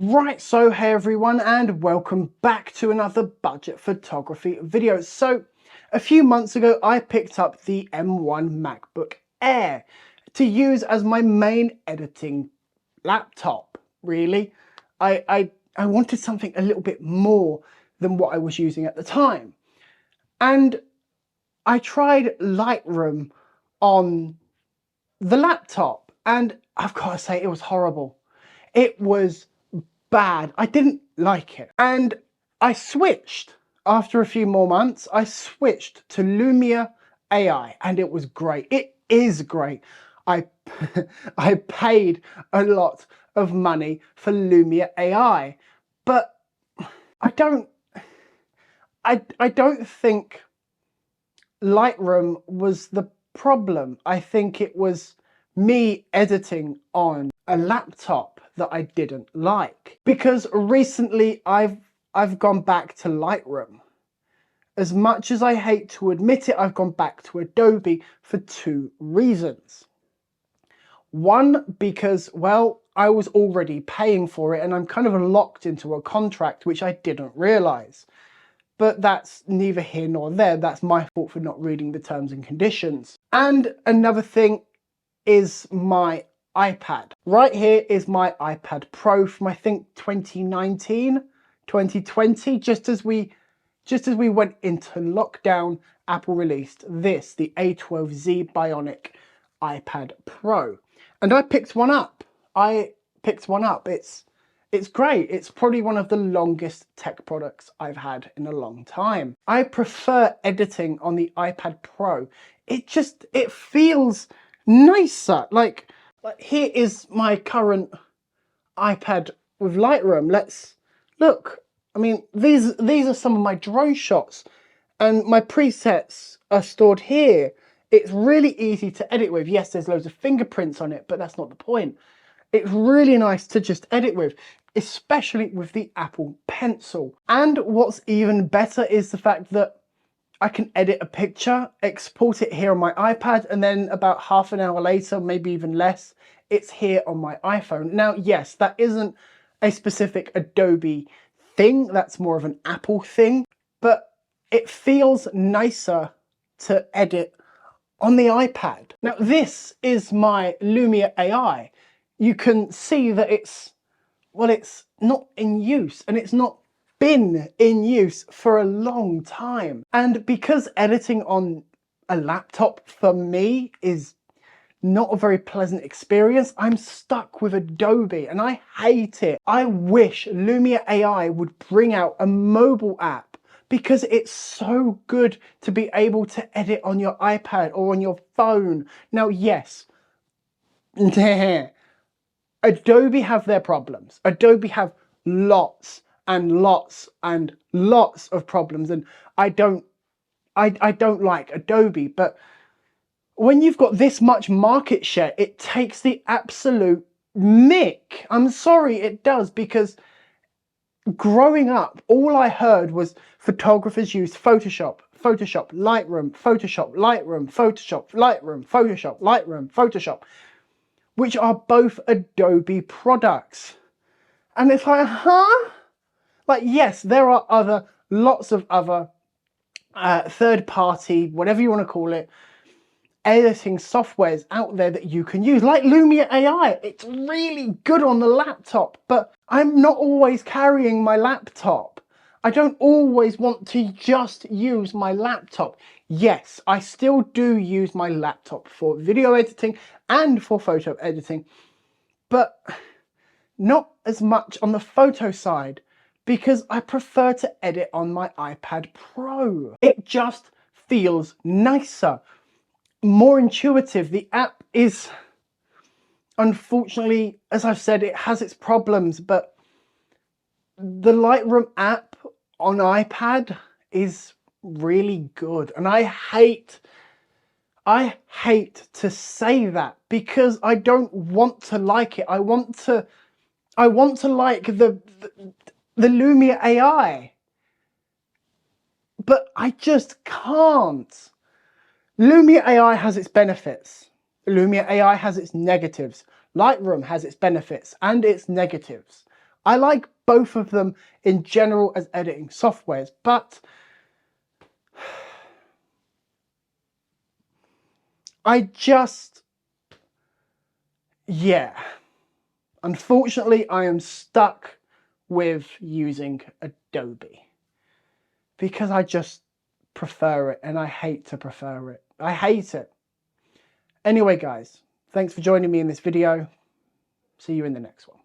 Right, so hey everyone and welcome back to another budget photography video. So a few months ago I picked up the M1 MacBook Air to use as my main editing laptop, really. I wanted something a little bit more than what I was using at the time. And I tried Lightroom on the laptop and I've got to say it was horrible. It was bad. I didn't like it. And I switched after a few more months. I switched to Lumia AI and it was great. It is great. I I paid a lot of money for Lumia AI, but I don't think Lightroom was the problem. I think it was me editing on a laptop that I didn't like. Because recently I've gone back to Lightroom. As much as I hate to admit it, I've gone back to Adobe for two reasons. One, because, well, I was already paying for it and I'm kind of locked into a contract, which I didn't realise. But that's neither here nor there. That's my fault for not reading the terms and conditions. And another thing is my iPad. Right here is my iPad Pro from I think 2019, 2020, just as we went into lockdown. Apple released this, the A12Z Bionic iPad Pro. And I picked one up. It's great. It's probably one of the longest tech products I've had in a long time. I prefer editing on the iPad Pro. It feels nicer. Like here is my current iPad with Lightroom. Let's look. I mean, these are some of my drone shots and my presets are stored here. It's really easy to edit with. Yes, there's loads of fingerprints on it, but that's not the point. It's really nice to just edit with, especially with the Apple Pencil. And what's even better is the fact that I can edit a picture, export it here on my iPad, and then about half an hour later, maybe even less, it's here on my iPhone. Now, yes, that isn't a specific Adobe thing, that's more of an Apple thing, but it feels nicer to edit on the iPad. Now, this is my Lumia AI. You can see that it's not in use, and it's not been in use for a long time. And because editing on a laptop for me is not a very pleasant experience, I'm stuck with Adobe and I hate it. I wish Lumia AI would bring out a mobile app because it's so good to be able to edit on your iPad or on your phone. Now, yes, Adobe have their problems. Adobe have lots and lots and lots of problems, and I don't like Adobe, but when you've got this much market share, it takes the absolute mick. I'm sorry, it does, because growing up, all I heard was photographers use Photoshop, Photoshop, Lightroom, Photoshop, Lightroom, Photoshop, Lightroom, Photoshop, Lightroom, Photoshop, which are both Adobe products. And it's like, huh? Like, yes, there are lots of other third party, whatever you want to call it, editing softwares out there that you can use, like Lumia AI. It's really good on the laptop, but I'm not always carrying my laptop. I don't always want to just use my laptop. Yes, I still do use my laptop for video editing and for photo editing, but not as much on the photo side because I prefer to edit on my iPad Pro. It just feels nicer, more intuitive. The app is, unfortunately, as I've said, it has its problems, but the Lightroom app on iPad is really good. And I hate to say that because I don't want to like it. I want to like the Lumia AI, but I just can't. Lumia AI has its benefits. Lumia AI has its negatives. Lightroom has its benefits and its negatives. I like both of them in general as editing softwares, but yeah. Unfortunately, I am stuck with using Adobe because I just prefer it, and I hate to prefer it. I hate it. Anyway, guys, thanks for joining me in this video. See you in the next one.